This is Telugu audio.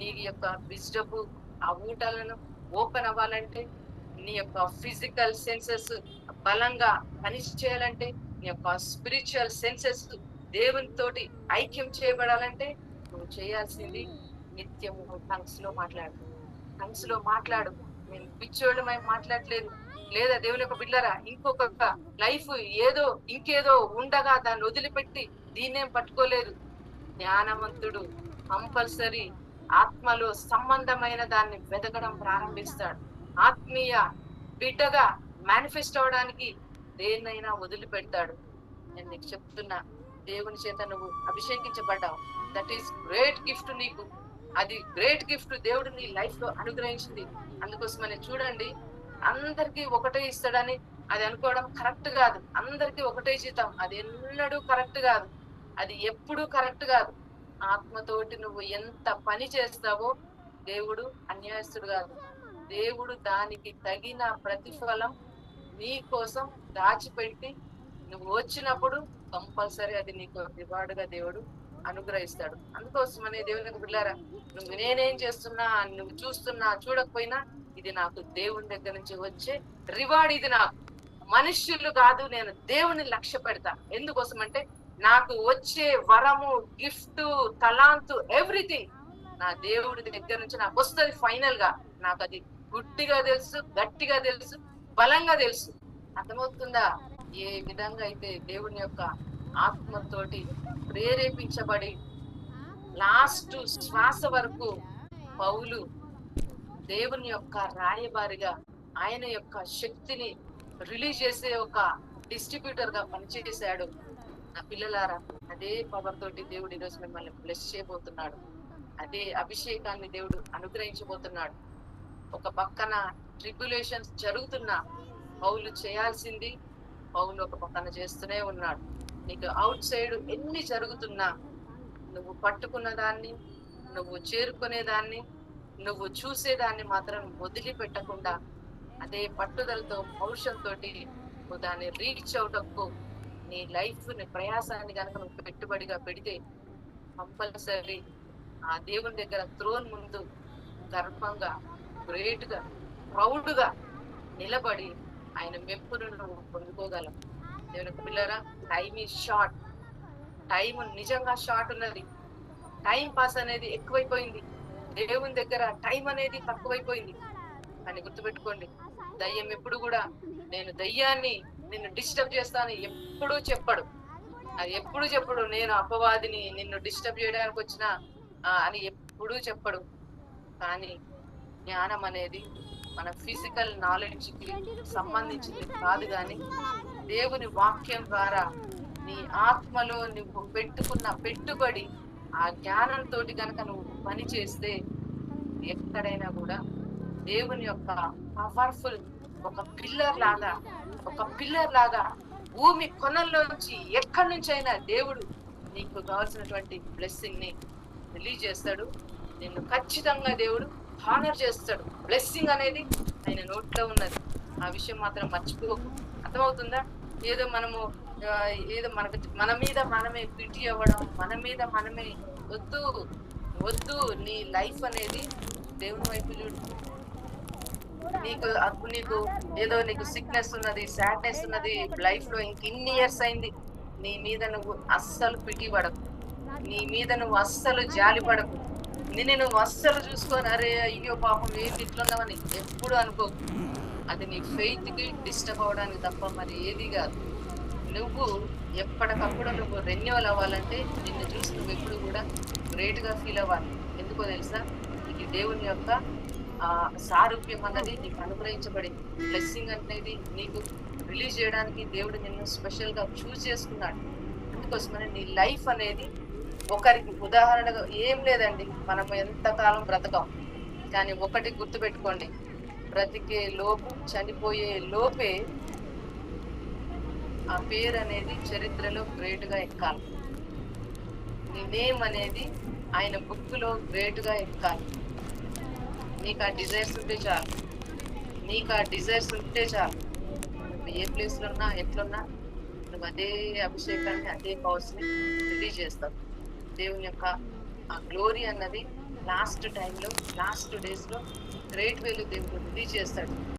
నీ యొక్క విజ్డపు ఆ ఊటలను ఓపెన్ అవ్వాలంటే, నీ యొక్క ఫిజికల్ సెన్సెస్ బలంగా పనిచేయాలంటే, నీ యొక్క స్పిరిచువల్ సెన్సెస్ దేవునితోటి ఐక్యం చేయబడాలంటే నువ్వు చేయాల్సింది నిత్యము టంగ్స్ లో మాట్లాడు. టంగ్స్ లో మాట్లాడు. నేను పిచ్చోళ్ళమై మాట్లాడలేదు. లేదా దేవుని యొక్క బిడ్డలారా, ఇంకొక లైఫ్ ఏదో ఇంకేదో ఉండగా దాన్ని వదిలిపెట్టి దీన్నేం పట్టుకోలేదు. జ్ఞానవంతుడు కంపల్సరీ ఆత్మలో సంబంధమైన దాన్ని వెతకడం ప్రారంభిస్తాడు. ఆత్మీయ బిడ్డగా మేనిఫెస్ట్ అవడానికి దేన్నైనా వదిలిపెడతాడు. నేను నీకు చెప్తున్నా, దేవుని చేత నువ్వు అభిషేకించబడ్డావు. దట్ ఈస్ గ్రేట్ గిఫ్ట్ నీకు. అది గ్రేట్ గిఫ్ట్ దేవుడు నీ లైఫ్ లో అనుగ్రహించింది. అందుకోసమని చూడండి, అందరికీ ఒకటే ఇస్తాడని అది అనుకోవడం కరెక్ట్ కాదు. అందరికీ ఒకటే జీతం, అది ఎన్నడూ కరెక్ట్ కాదు. అది ఎప్పుడూ కరెక్ట్ కాదు. ఆత్మతోటి నువ్వు ఎంత పని చేస్తావో దేవుడు అన్యాయస్తుడు కాదు. దేవుడు దానికి తగిన ప్రతిఫలం నీ కోసం దాచిపెట్టి నువ్వు వచ్చినప్పుడు కంపల్సరీ అది నీకు రివార్డ్ గా దేవుడు అనుగ్రహిస్తాడు. అందుకోసమనే దేవునికి బిడ్డలారా, నువ్వు నేనేం చేస్తున్నా, నువ్వు చూస్తున్నా చూడకపోయినా, ఇది నాకు దేవుని దగ్గర నుంచి వచ్చే రివార్డ్. ఇది నాకు మనుష్యులు కాదు, నేను దేవుని లక్ష్య పెడతా. ఎందుకోసం అంటే నాకు వచ్చే వరము, గిఫ్ట్, తలాంతు, ఎవ్రీథింగ్ నా దేవుడి దగ్గర నుంచి నాకు వస్తుంది. ఫైనల్ గా నాకు అది గుడ్డిగా తెలుసు, గట్టిగా తెలుసు, బలంగా తెలుసు. అర్థమవుతుందా? ఏ విధంగా అయితే దేవుని యొక్క ఆత్మతోటి ప్రేరేపించబడి లాస్ట్ శ్వాస వరకు పౌలు దేవుని యొక్క రాయబారిగా ఆయన యొక్క శక్తిని రిలీజ్ చేసే ఒక డిస్ట్రిబ్యూటర్ గా పనిచేశాడు. నా పిల్లలారా, అదే పవర్ తోటి దేవుడు ఈరోజు మిమ్మల్ని బ్లెస్ చేయబోతున్నాడు. అదే అభిషేకాన్ని దేవుడు అనుగ్రహించబోతున్నాడు. ఒక పక్కన ట్రిబ్యులేషన్స్ జరుగుతున్నా పౌలు చేయాల్సింది పౌలు ఒక పక్కన చేస్తూనే ఉన్నాడు. నీకు అవుట్ సైడ్ ఎన్ని జరుగుతున్నా నువ్వు పట్టుకున్న దాన్ని, నువ్వు చేరుకునేదాన్ని, నువ్వు చూసేదాన్ని మాత్రం వదిలిపెట్టకుండా అదే పట్టుదలతో, పౌరుషంతో నువ్వు దాన్ని రీచ్ అవుటకు నీ లైఫ్ ని ప్రయాసాన్ని కనుక నువ్వు పెట్టుబడిగా పెడితే కంపల్సరీ ఆ దేవుని దగ్గర థ్రోన్ ముందు గర్వంగా, గ్రేట్ గా, ప్రౌడ్ గా నిలబడి ఆయన మెప్పును నువ్వు పొందుకోగలవు. దేవుని పిల్లరా, టైం ఈజ్ షార్ట్. టైం నిజంగా షార్ట్ ఉన్నది. టైం పాస్ అనేది ఎక్కువైపోయింది. దేవుని దగ్గర టైం అనేది తక్కువైపోయింది. అని గుర్తుపెట్టుకోండి, దయ్యం ఎప్పుడు కూడా నేను దయ్యాన్ని నిన్ను డిస్టర్బ్ చేస్తాను ఎప్పుడూ చెప్పడు. అది ఎప్పుడు చెప్పడు, నేను అపవాదిని నిన్ను డిస్టర్బ్ చేయడానికి వచ్చిన అని ఎప్పుడూ చెప్పడు. కానీ జ్ఞానం అనేది మన ఫిజికల్ నాలెడ్జ్ కి సంబంధించింది కాదు, కానీ దేవుని వాక్యం ద్వారా నీ ఆత్మలో నువ్వు పెట్టుకున్న పెట్టుబడి ఆ జ్ఞానంతో కనుక నువ్వు పని చేస్తే ఎక్కడైనా కూడా దేవుని యొక్క పవర్ఫుల్ ఒక పిల్లర్ లాగా భూమి కొనల్లోంచి ఎక్కడి నుంచి అయినా దేవుడు నీకు కావాల్సినటువంటి బ్లెస్సింగ్ ని రిలీజ్ చేస్తాడు. నిన్ను ఖచ్చితంగా దేవుడు హానర్ చేస్తాడు. బ్లెస్సింగ్ అనేది ఆయన నోట్లో ఉన్నది. ఆ విషయం మాత్రం మర్చిపోకు. అర్థమవుతుందా? ఏదో మన మీద మనమే పిటి అవ్వడం, మన మీద మనమే వద్దు. నీ లైఫ్ అనేది దేవుని వైపు చూడు. నీకు ఏదో నీకు సిక్నెస్ ఉన్నది, సాడ్నెస్ ఉన్నది లైఫ్ లో, ఇంకిన్ని ఇయర్స్ అయింది. నీ మీద నువ్వు అస్సలు పిటి పడకు, నీ మీద నువ్వు అస్సలు జాలి పడకు, నువ్వు అస్సలు చూసుకొని అరే అయ్యో పాపం ఏంటి ఇట్లున్నావని ఎప్పుడు అనుకోకు. అది నీ ఫెయిత్ కి డిస్టర్బ్ అవడానికి తప్ప మరి ఏది కాదు. నువ్వు ఎప్పటికప్పుడు నువ్వు రెన్యువల్ అవ్వాలంటే నిన్ను చూసి నువ్వు ఎప్పుడు కూడా గ్రేట్ గా ఫీల్ అవ్వాలి. ఎందుకో తెలుసా? నీకు దేవుని యొక్క సారూప్యం అన్నది నీకు అనుగ్రహించబడింది. బ్లెస్సింగ్ అనేది నీకు రిలీజ్ చేయడానికి దేవుడు నిన్ను స్పెషల్ గా చూస్ చేసుకున్నాడు. అందుకోసమని నీ లైఫ్ అనేది ఒకరికి ఉదాహరణగా ఏం లేదండి. మనము ఎంతకాలం బ్రతకం, కానీ ఒకటి గుర్తుపెట్టుకోండి, బ్రతికే లోపు, చనిపోయే లోపే ఆ పేరు అనేది చరిత్రలో గ్రేట్ గా ఎక్కాలి. నీ నేమ్ అనేది ఆయన బుక్ లో గ్రేట్ గా ఎక్కాలి. నీకు ఆ డిజైర్స్ ఉంటే చాలు. నువ్వు ఏ ప్లేస్ లో ఉన్నా, ఎట్లున్నా, నువ్వు అదే అభిషేకాన్ని, అదే పవర్స్ ని రిలీజ్ చేస్తావు. దేవుని యొక్క ఆ గ్లోరీ అన్నది లాస్ట్ టైంలో, లాస్ట్ డేస్‌లో గ్రేట్ వేలో దేవుడు రిలీజ్ చేస్తాడు.